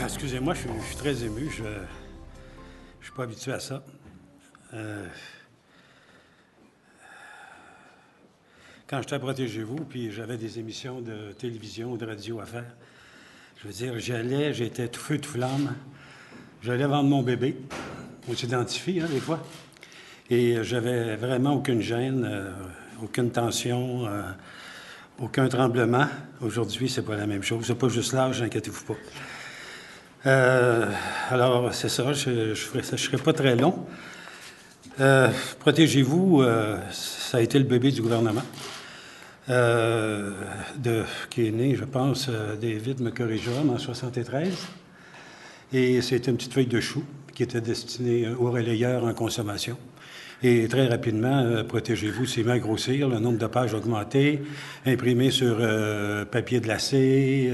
Excusez-moi, je suis très ému. Je ne suis pas habitué à ça. Quand j'étais à Protégez-vous, puis j'avais des émissions de télévision ou de radio à faire, je veux dire, j'étais tout feu, tout flamme. J'allais vendre mon bébé. On s'identifie, des fois. Et j'avais vraiment aucune gêne, aucune tension, aucun tremblement. Aujourd'hui, c'est pas la même chose. C'est pas juste l'âge, inquiétez-vous pas. Alors, c'est ça, je serai pas très long. Protégez-vous, ça a été le bébé du gouvernement, qui est né, je pense, David me corrigera, en 73. Et c'était une petite feuille de chou qui était destinée aux relayeurs en consommation. Et très rapidement, Protégez-vous s'est mis à grossir, le nombre de pages a augmenté, imprimé sur papier glacé,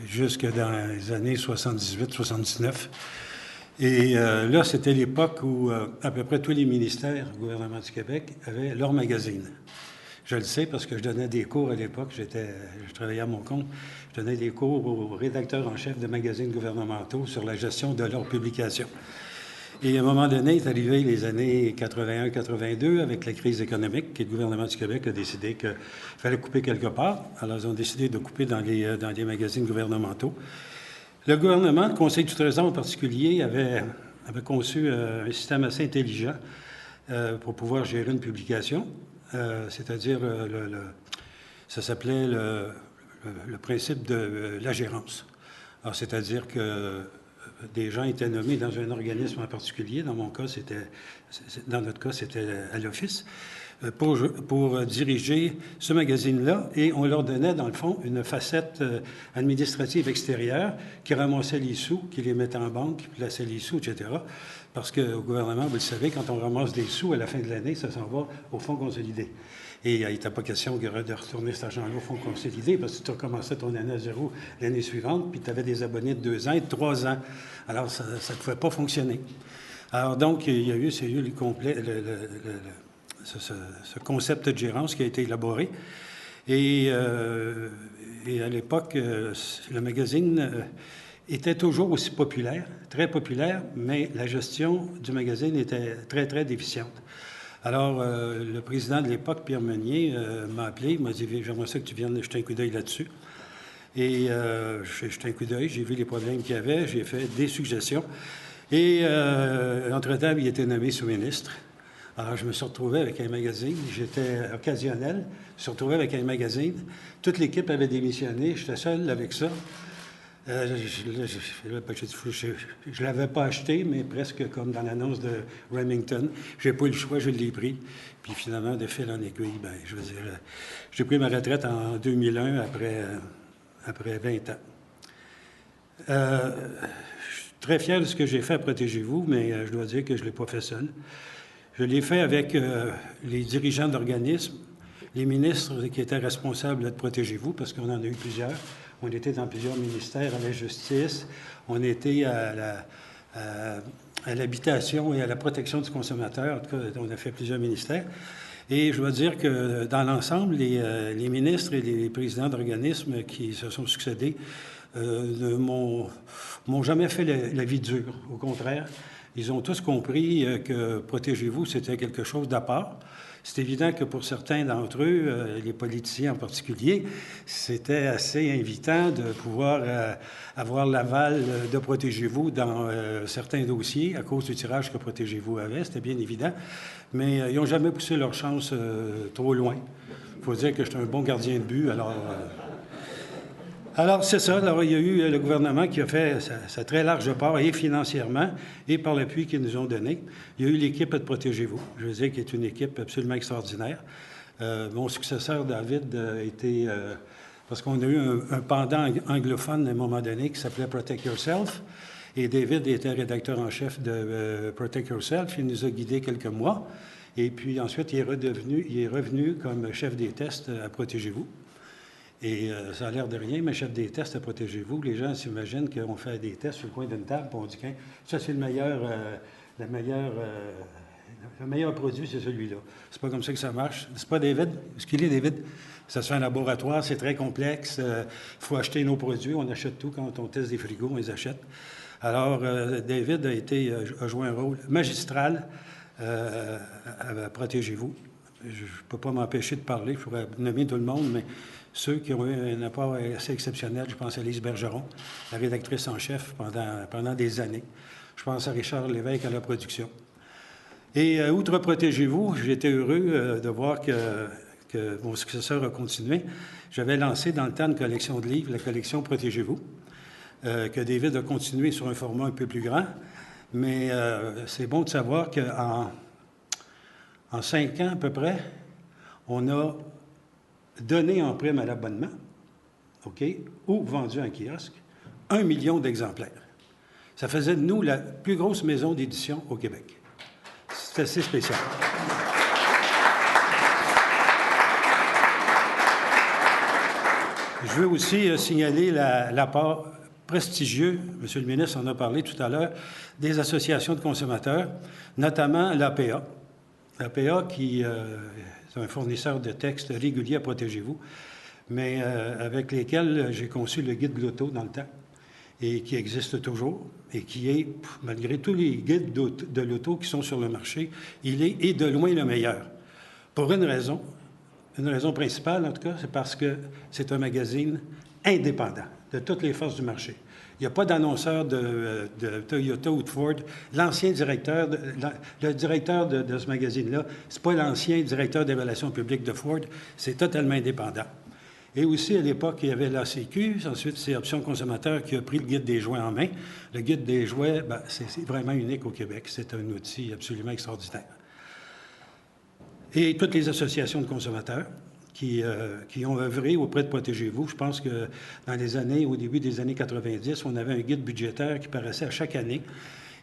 jusque dans les années 78-79. Et là, c'était l'époque où à peu près tous les ministères du gouvernement du Québec avaient leur magazine. Je le sais parce que je donnais des cours à l'époque, je travaillais à mon compte, je donnais des cours aux rédacteurs en chef de magazines gouvernementaux sur la gestion de leurs publications. Et à un moment donné, est arrivé les années 81-82 avec la crise économique, et le gouvernement du Québec a décidé qu'il fallait couper quelque part. Alors, ils ont décidé de couper dans les magazines gouvernementaux. Le gouvernement, le Conseil du Trésor en particulier, avait conçu un système assez intelligent pour pouvoir gérer une publication, c'est-à-dire ça s'appelait le principe de la gérance. Alors, c'est-à-dire que des gens étaient nommés dans un organisme en particulier. Dans notre cas, c'était à l'Office, pour diriger ce magazine-là. Et on leur donnait, dans le fond, une facette administrative extérieure qui ramassait les sous, qui les mettait en banque, qui plaçait les sous, etc. Parce qu'au gouvernement, vous le savez, quand on ramasse des sous à la fin de l'année, ça s'en va au fonds consolidé. Et il n'était pas question de retourner cet argent-là au fonds consolidé parce que tu recommençais ton année à zéro l'année suivante, puis tu avais des abonnés de 2 ans et de 3 ans. Alors, ça ne pouvait pas fonctionner. Alors, donc, il y a eu ce concept de gérance qui a été élaboré. Et à l'époque, le magazine était toujours aussi populaire, très populaire, mais la gestion du magazine était très, très déficiente. Alors, le président de l'époque, Pierre Meunier, m'a appelé, il m'a dit « J'aimerais ça que tu viennes jeter un coup d'œil là-dessus ». Et j'ai jeté un coup d'œil, j'ai vu les problèmes qu'il y avait, j'ai fait des suggestions. Et entre-temps, il était nommé sous-ministre. Alors, je me suis retrouvé avec un magazine, j'étais occasionnel, je me suis retrouvé avec un magazine. Toute l'équipe avait démissionné, j'étais seul avec ça. Je ne l'avais pas acheté, mais presque comme dans l'annonce de Remington. J'ai pas eu le choix, je l'ai pris. Puis finalement, de fil en aiguille, je veux dire, j'ai pris ma retraite en 2001 après 20 ans. Je suis très fier de ce que j'ai fait à Protégez-vous, mais je dois dire que je ne l'ai pas fait seul. Je l'ai fait avec les dirigeants d'organismes, les ministres qui étaient responsables de Protégez-vous, parce qu'on en a eu plusieurs. On était dans plusieurs ministères, à la justice, on était à l'habitation et à la protection du consommateur. En tout cas, on a fait plusieurs ministères. Et je dois dire que dans l'ensemble, les ministres et les présidents d'organismes qui se sont succédés ne m'ont jamais fait la vie dure. Au contraire, ils ont tous compris que Protégez-vous, c'était quelque chose d'à part. C'est évident que pour certains d'entre eux, les politiciens en particulier, c'était assez invitant de pouvoir avoir l'aval de Protégez-vous dans certains dossiers à cause du tirage que Protégez-vous avait, c'était bien évident. Mais ils n'ont jamais poussé leur chance trop loin. Il faut dire que j'étais un bon gardien de but, alors, c'est ça. Alors, il y a eu le gouvernement qui a fait sa très large part, et financièrement, et par l'appui qu'ils nous ont donné. Il y a eu l'équipe de Protégez-vous, je veux dire, qui est une équipe absolument extraordinaire. Mon successeur, David, a été... parce qu'on a eu un pendant anglophone à un moment donné qui s'appelait Protect Yourself. Et David était rédacteur en chef de Protect Yourself. Il nous a guidés quelques mois. Et puis ensuite, il est revenu comme chef des tests à Protégez-vous. Et ça a l'air de rien, mais chef des tests à Protégez-vous, les gens s'imaginent qu'on fait des tests sur le coin d'une table, puis on dit que ça, c'est le meilleur produit, c'est celui-là. C'est pas comme ça que ça marche. C'est pas David? Est-ce qu'il est David? Ça se fait un laboratoire, c'est très complexe. Il faut acheter nos produits. On achète tout quand on teste des frigos, on les achète. Alors, David a joué un rôle magistral à Protégez-vous. Je ne peux pas m'empêcher de parler, je pourrais nommer tout le monde, mais ceux qui ont eu un apport assez exceptionnel, je pense à Lise Bergeron, la rédactrice en chef pendant des années. Je pense à Richard Lévesque à la production. Et outre Protégez-vous, j'étais heureux de voir que mon successeur a continué. J'avais lancé dans le temps une collection de livres, la collection Protégez-vous, que David a continué sur un format un peu plus grand. Mais c'est bon de savoir qu'en 5 ans à peu près, on a donné en prime à l'abonnement, OK, ou vendu en kiosque, 1 million d'exemplaires. Ça faisait de nous la plus grosse maison d'édition au Québec. C'est assez spécial. Je veux aussi signaler l'apport prestigieux, M. le ministre en a parlé tout à l'heure, des associations de consommateurs, notamment l'APA. L'APA qui est un fournisseur de textes réguliers à Protégez-vous, mais avec lesquels j'ai conçu le guide de l'auto dans le temps et qui existe toujours et qui est, malgré tous les guides de l'auto qui sont sur le marché, il est de loin le meilleur. Pour une raison principale en tout cas, c'est parce que c'est un magazine indépendant de toutes les forces du marché. Il n'y a pas d'annonceur de Toyota ou de Ford. L'ancien directeur, le directeur de ce magazine-là, c'est pas l'ancien directeur des relations publiques de Ford, c'est totalement indépendant. Et aussi, à l'époque, il y avait l'ACQ, ensuite c'est Options consommateurs qui a pris le guide des jouets en main. Le guide des jouets, c'est vraiment unique au Québec. C'est un outil absolument extraordinaire. Et toutes les associations de consommateurs qui ont œuvré auprès de Protégez-vous. Je pense que dans les années, au début des années 90, on avait un guide budgétaire qui paraissait à chaque année.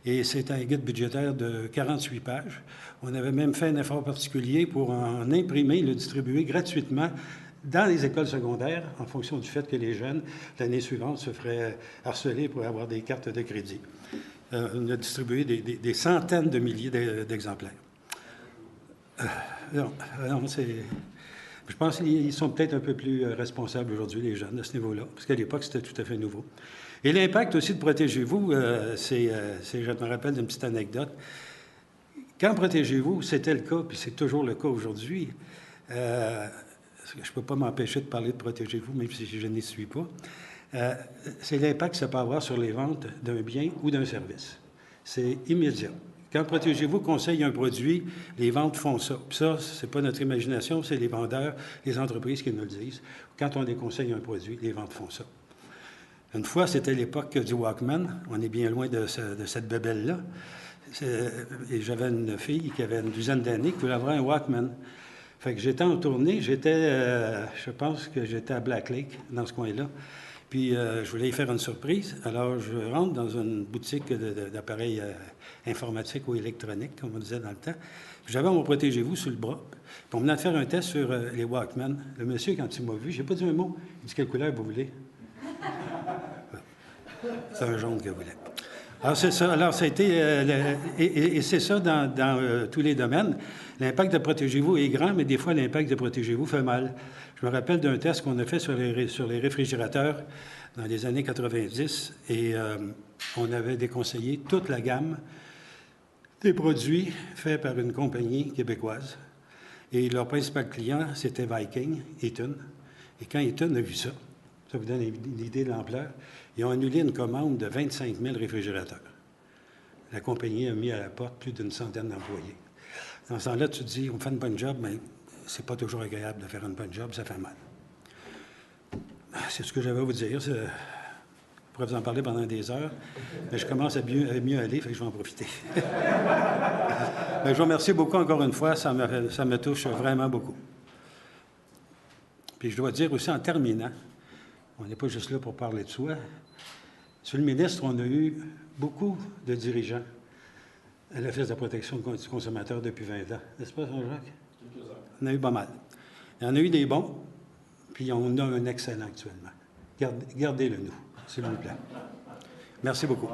Et c'est un guide budgétaire de 48 pages. On avait même fait un effort particulier pour en imprimer et le distribuer gratuitement dans les écoles secondaires, en fonction du fait que les jeunes, l'année suivante, se feraient harceler pour avoir des cartes de crédit. On a distribué des centaines de milliers d'exemplaires. Non, je pense qu'ils sont peut-être un peu plus responsables aujourd'hui, les jeunes, à ce niveau-là, parce qu'à l'époque, c'était tout à fait nouveau. Et l'impact aussi de Protégez-vous, je me rappelle d'une petite anecdote. Quand Protégez-vous, c'était le cas, puis c'est toujours le cas aujourd'hui, je ne peux pas m'empêcher de parler de Protégez-vous, même si je n'y suis pas, c'est l'impact que ça peut avoir sur les ventes d'un bien ou d'un service. C'est immédiat. Quand Protégez-vous conseille un produit, les ventes font ça. Puis ça, c'est pas notre imagination, c'est les vendeurs, les entreprises qui nous le disent. Quand on les conseille un produit, les ventes font ça. Une fois, c'était l'époque du Walkman. On est bien loin de cette bébelle-là. Et j'avais une fille qui avait une douzaine d'années qui voulait avoir un Walkman. Fait que j'étais en tournée, je pense que j'étais à Black Lake, dans ce coin-là. Puis, je voulais y faire une surprise. Alors, je rentre dans une boutique d'appareils informatiques ou électroniques, comme on disait dans le temps. J'avais mon Protégez-vous sur le bras. Puis, on venait de faire un test sur les Walkman. Le monsieur, quand il m'a vu, je n'ai pas dit un mot. Il dit « Quelle couleur vous voulez? » C'est un jaune que vous voulez. Alors, c'est ça. Alors, ça a été... et c'est ça dans tous les domaines. L'impact de Protégez-vous est grand, mais des fois, l'impact de Protégez-vous fait mal. Je me rappelle d'un test qu'on a fait sur les réfrigérateurs dans les années 90 et on avait déconseillé toute la gamme des produits faits par une compagnie québécoise. Et leur principal client, c'était Viking, Eaton. Et quand Eaton a vu ça, ça vous donne une idée de l'ampleur, ils ont annulé une commande de 25 000 réfrigérateurs. La compagnie a mis à la porte plus d'une centaine d'employés. Dans ce temps-là, tu te dis, on fait une bonne job, mais c'est pas toujours agréable de faire une bonne job, ça fait mal. C'est ce que j'avais à vous dire. Je pourrais vous en parler pendant des heures, mais je commence à mieux aller, fait que je vais en profiter. Mais je vous remercie beaucoup encore une fois, ça me touche vraiment beaucoup. Puis je dois dire aussi en terminant, on n'est pas juste là pour parler de soi. Monsieur le ministre, on a eu beaucoup de dirigeants à l'Office de la protection du consommateur depuis 20 ans. N'est-ce pas, Jean-Jacques? On a eu pas mal. Il y en a eu des bons, puis on a un excellent actuellement. Gardez-le nous, s'il vous plaît. Merci beaucoup.